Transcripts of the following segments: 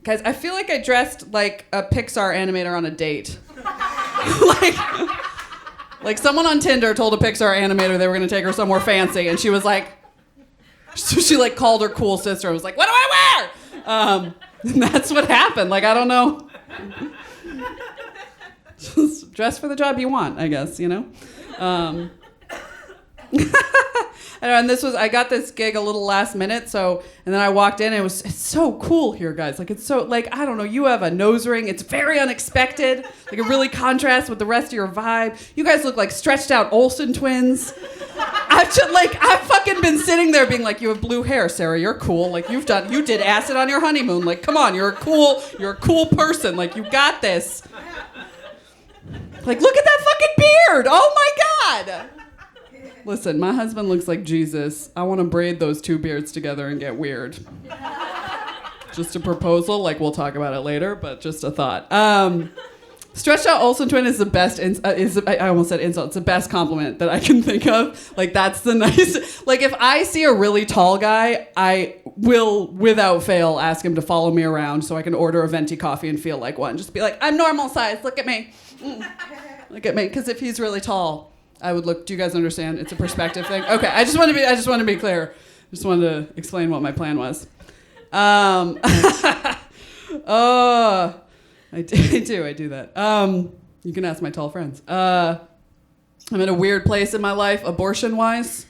Guys, I feel like I dressed like a Pixar animator on a date. like someone on Tinder told a Pixar animator they were going to take her somewhere fancy, and she was like, so she like called her cool sister and was like, what do I wear? And that's what happened. Like, I don't know. Just dress for the job you want, I guess, you know? And I got this gig a little last minute, and then I walked in and it's so cool here, guys. Like, it's so, like, I don't know, you have a nose ring. It's very unexpected. Like, it really contrasts with the rest of your vibe. You guys look like stretched out Olsen twins. I've fucking been sitting there being like, you have blue hair, Sarah, you're cool. Like, you did acid on your honeymoon. Like, come on, you're a cool person. Like, you got this. Like, look at that fucking beard. Oh my God. Listen, my husband looks like Jesus. I want to braid those two beards together and get weird. Just a proposal, like we'll talk about it later, but just a thought. Stretched out Olsen twin is the best, I almost said insult, it's the best compliment that I can think of. Like, that's the nice, like if I see a really tall guy, I will, without fail, ask him to follow me around so I can order a venti coffee and feel like one. Just be like, I'm normal size, look at me. Look at me, because if he's really tall, I would look. Do you guys understand? It's a perspective thing. Okay, I just want to be clear. I just wanted to explain what my plan was. Oh, I do that. You can ask my tall friends. I'm in a weird place in my life, abortion-wise.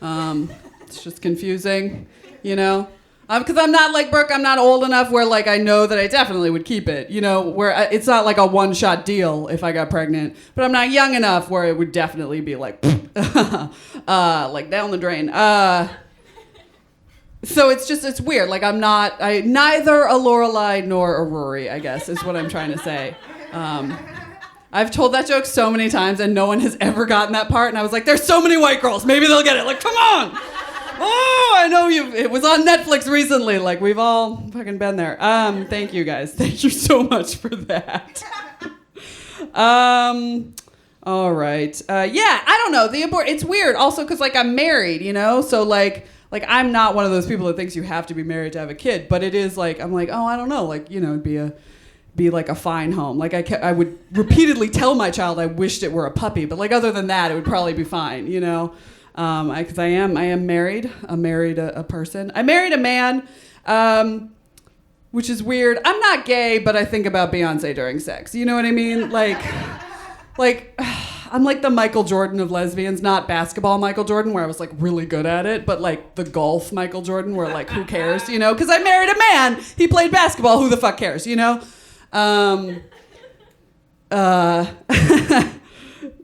It's just confusing, you know. Because I'm not like Brooke, I'm not old enough where like I know that I definitely would keep it, you know, where it's not like a one-shot deal if I got pregnant, but I'm not young enough where it would definitely be like, like down the drain. So it's weird. Like neither a Lorelai nor a Rory, I guess, is what I'm trying to say. I've told that joke so many times and no one has ever gotten that part, and I was like, there's so many white girls, maybe they'll get it. Like, come on. Oh, I know it was on Netflix recently. Like, we've all fucking been there. Thank you, guys. Thank you so much for that. All right. Yeah, I don't know. It's weird also because, like, I'm married, you know? So, like I'm not one of those people that thinks you have to be married to have a kid. But it is, like, I'm like, oh, I don't know. Like, you know, it'd be like a fine home. Like, I would repeatedly tell my child I wished it were a puppy. But, like, other than that, it would probably be fine, you know? Because I am married. I married a person. I married a man, which is weird. I'm not gay, but I think about Beyonce during sex. You know what I mean? Like I'm like the Michael Jordan of lesbians, not basketball Michael Jordan, where I was like really good at it, but like the golf Michael Jordan, where like who cares, you know? Because I married a man. He played basketball. Who the fuck cares, you know?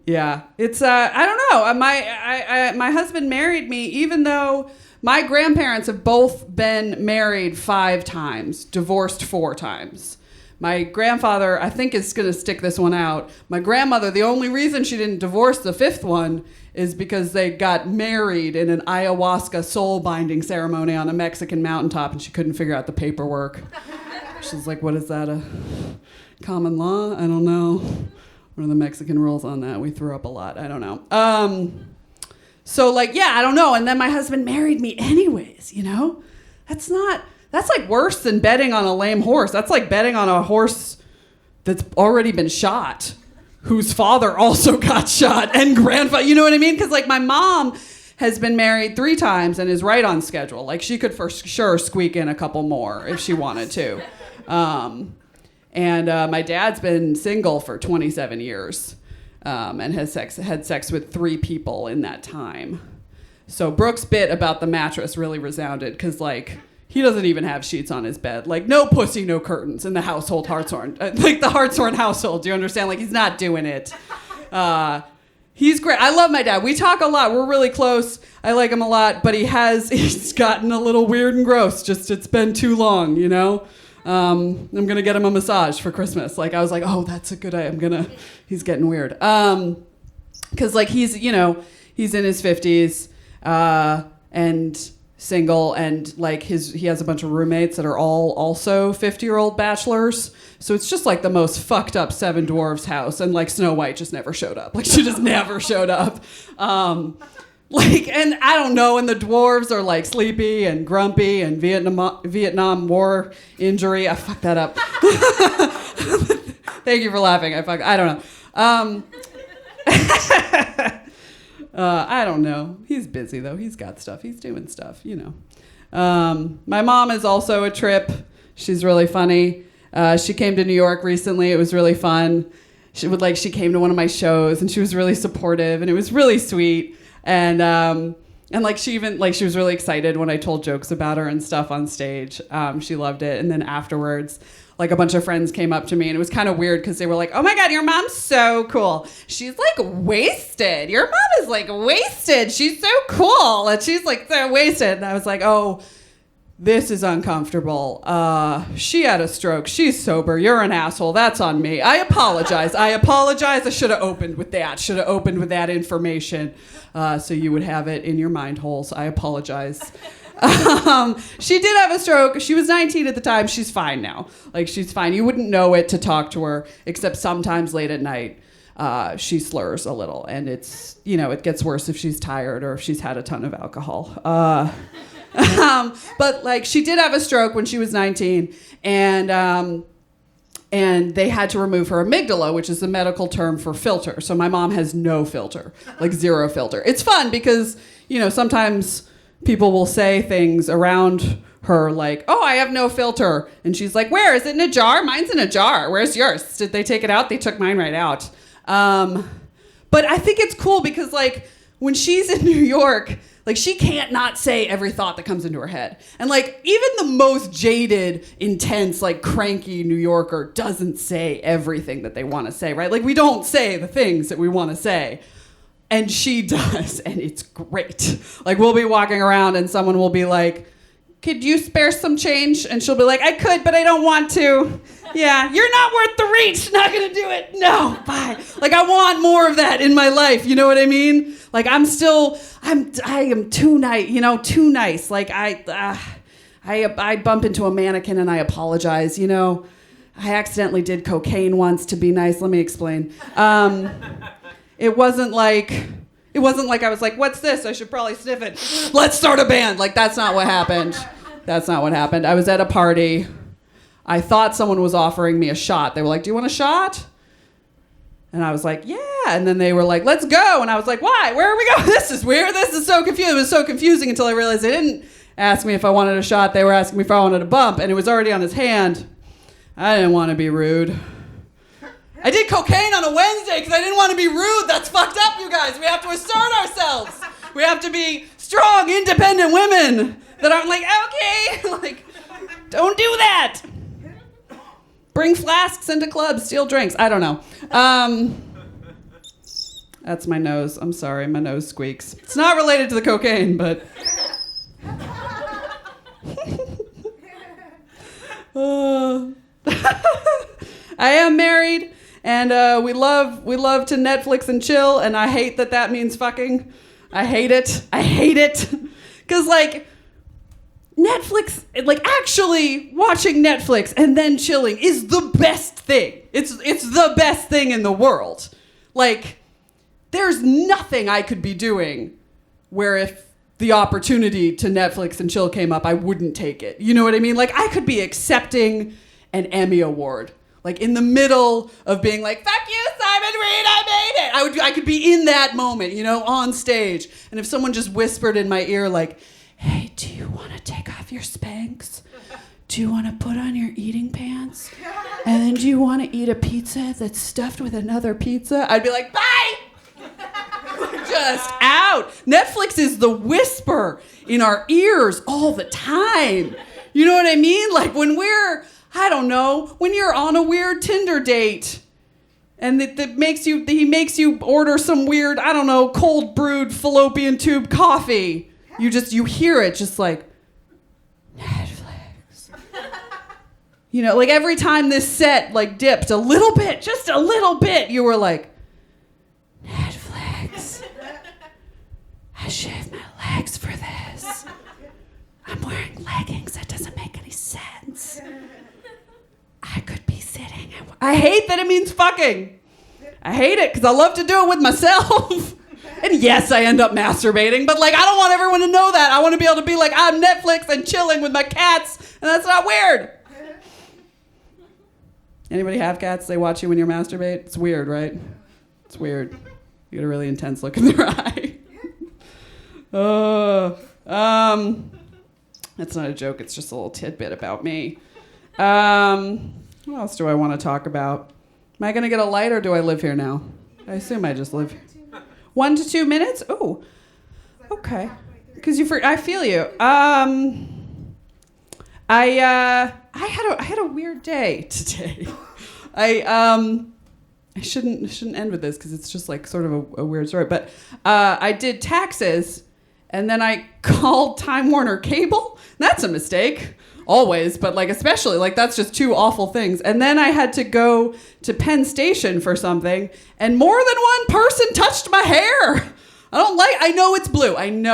Yeah, it's I don't know. My husband married me, even though my grandparents have both been married 5 times, divorced 4 times. My grandfather, I think, is going to stick this one out. My grandmother, the only reason she didn't divorce the 5th one is because they got married in an ayahuasca soul binding ceremony on a Mexican mountaintop, and she couldn't figure out the paperwork. She's like, "What is that? A common law? I don't know." What are the Mexican rules on that? We threw up a lot. I don't know. So like, yeah, I don't know. And then my husband married me anyways, you know? That's like worse than betting on a lame horse. That's like betting on a horse that's already been shot, whose father also got shot, and grandfather, you know what I mean? Because like my mom has been married 3 times and is right on schedule. Like she could for sure squeak in a couple more if she wanted to. And my dad's been single for 27 years and has had sex with 3 people in that time. So Brooke's bit about the mattress really resounded because, like, he doesn't even have sheets on his bed. Like, no pussy, no curtains in the household Hartshorne. Like, the Hartshorne household, do you understand? Like, he's not doing it. He's great. I love my dad. We talk a lot. We're really close. I like him a lot. But he's gotten a little weird and gross. Just, it's been too long, you know? I'm going to get him a massage for Christmas. Like, I was like, oh, that's a good idea. He's getting weird. Because, like, he's in his 50s and single, and, like, he has a bunch of roommates that are all also 50-year-old bachelors. So it's just, like, the most fucked up 7 dwarves house. And, like, Snow White just never showed up. Like, she just never showed up. Like, and I don't know, and the dwarves are like sleepy and grumpy and Vietnam War injury. I fucked that up. Thank you for laughing. I don't know. I don't know. He's busy though. He's got stuff. He's doing stuff, you know. My mom is also a trip. She's really funny. She came to New York recently. It was really fun. She came to one of my shows and she was really supportive and it was really sweet. And like she was really excited when I told jokes about her and stuff on stage. She loved it. And then afterwards, like a bunch of friends came up to me and it was kind of weird because they were like, oh my God, your mom's so cool. She's like wasted. Your mom is like wasted. She's so cool. And she's like so wasted. And I was like, oh, this is uncomfortable. She had a stroke. She's sober. You're an asshole. That's on me. I apologize. I should have opened with that information so you would have it in your mind holes. I apologize. She did have a stroke. She was 19 at the time. She's fine now. Like, she's fine. You wouldn't know it to talk to her, except sometimes late at night she slurs a little. And it's, you know, it gets worse if she's tired or if she's had a ton of alcohol. But like she did have a stroke when she was 19 and they had to remove her amygdala, which is the medical term for filter. So my mom has no filter, like zero filter. It's fun because, you know, sometimes people will say things around her like, oh, I have no filter. And she's like, where? Is it in a jar? Mine's in a jar. Where's yours? Did they take it out? They took mine right out. But I think it's cool because like when she's in New York, like she can't not say every thought that comes into her head. And like even the most jaded, intense, like cranky New Yorker doesn't say everything that they want to say, right? Like we don't say the things that we want to say. And she does, and it's great. Like we'll be walking around and someone will be like, could you spare some change? And she'll be like, I could, but I don't want to. Yeah, you're not worth the reach. Not gonna do it. No, bye. Like I want more of that in my life. You know what I mean? Like I am too nice. You know, too nice. Like I bump into a mannequin and I apologize. You know, I accidentally did cocaine once to be nice. Let me explain. It wasn't like I was like, what's this? I should probably sniff it. Let's start a band. Like that's not what happened. That's not what happened. I was at a party. I thought someone was offering me a shot. They were like, do you want a shot? And I was like, yeah. And then they were like, let's go. And I was like, why? Where are we going? This is weird. This is so confusing. It was so confusing until I realized they didn't ask me if I wanted a shot. They were asking me if I wanted a bump. And it was already on his hand. I didn't want to be rude. I did cocaine on a Wednesday because I didn't want to be rude. That's fucked up, you guys. We have to assert ourselves. We have to be strong, independent women that aren't like, okay, like, don't do that. Bring flasks into clubs, steal drinks. I don't know. That's my nose. I'm sorry, my nose squeaks. It's not related to the cocaine, but... I am married, and we love to Netflix and chill, and I hate that means fucking. I hate it. Because, like, Netflix, like, actually watching Netflix and then chilling is the best thing. It's the best thing in the world. Like, there's nothing I could be doing where if the opportunity to Netflix and chill came up, I wouldn't take it. You know what I mean? Like, I could be accepting an Emmy Award. Like, in the middle of being like, fuck you, Simon Reed, I made it. I could be in that moment, you know, on stage. And if someone just whispered in my ear, like, hey, do you want to take off your Spanx? Do you want to put on your eating pants? And then do you want to eat a pizza that's stuffed with another pizza? I'd be like, bye! Just out. Netflix is the whisper in our ears all the time. You know what I mean? Like when we're, I don't know, when you're on a weird Tinder date and he makes you order some weird, I don't know, cold brewed fallopian tube coffee. You hear it just like, Netflix. You know, like every time this set like dipped a little bit, just a little bit, you were like, Netflix. I shaved my legs for this. I'm wearing leggings. That doesn't make any sense. I could be sitting. I hate that it means fucking. I hate it because I love to do it with myself. And yes, I end up masturbating, but like I don't want everyone to know that. I want to be able to be like, I'm Netflix and chilling with my cats, and that's not weird. Anybody have cats? They watch you when you masturbate? It's weird, right? It's weird. You get a really intense look in their eye. That's not a joke. It's just a little tidbit about me. What else do I want to talk about? Am I going to get a light, or do I live here now? I assume I just live here. 1 to 2 minutes? Oh, okay. Because I feel you. I had a weird day today. I shouldn't end with this because it's just like sort of a weird story. But I did taxes, and then I called Time Warner Cable. That's a mistake, always, but like especially like that's just two awful things. And then I had to go to Penn Station for something, and more than one person touched my hair. I know it's blue, and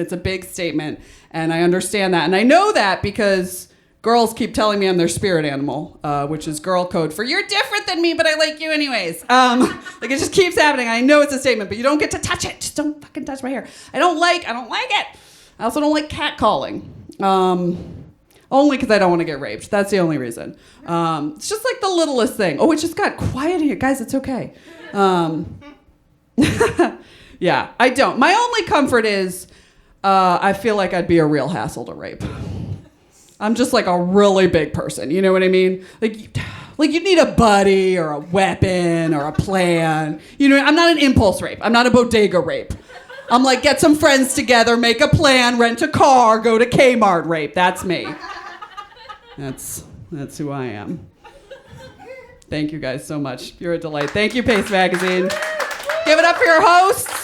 it's a big statement, and I understand that, and I know that because girls keep telling me I'm their spirit animal, which is girl code for you're different than me, but I like you anyways. Like it just keeps happening. I know it's a statement, but you don't get to touch it. Just don't fucking touch my hair. I don't like it. I also don't like catcalling. Only because I don't want to get raped. That's the only reason. It's just like the littlest thing. Oh, it just got quiet here. Guys, it's okay. Yeah, I don't. My only comfort is I feel like I'd be a real hassle to rape. I'm just like a really big person. You know what I mean? Like you need a buddy or a weapon or a plan. You know, I'm not an impulse rape. I'm not a bodega rape. I'm like, get some friends together, make a plan, rent a car, go to Kmart rape. That's me. That's who I am. Thank you guys so much. You're a delight. Thank you, Pace Magazine. Give it up for your hosts.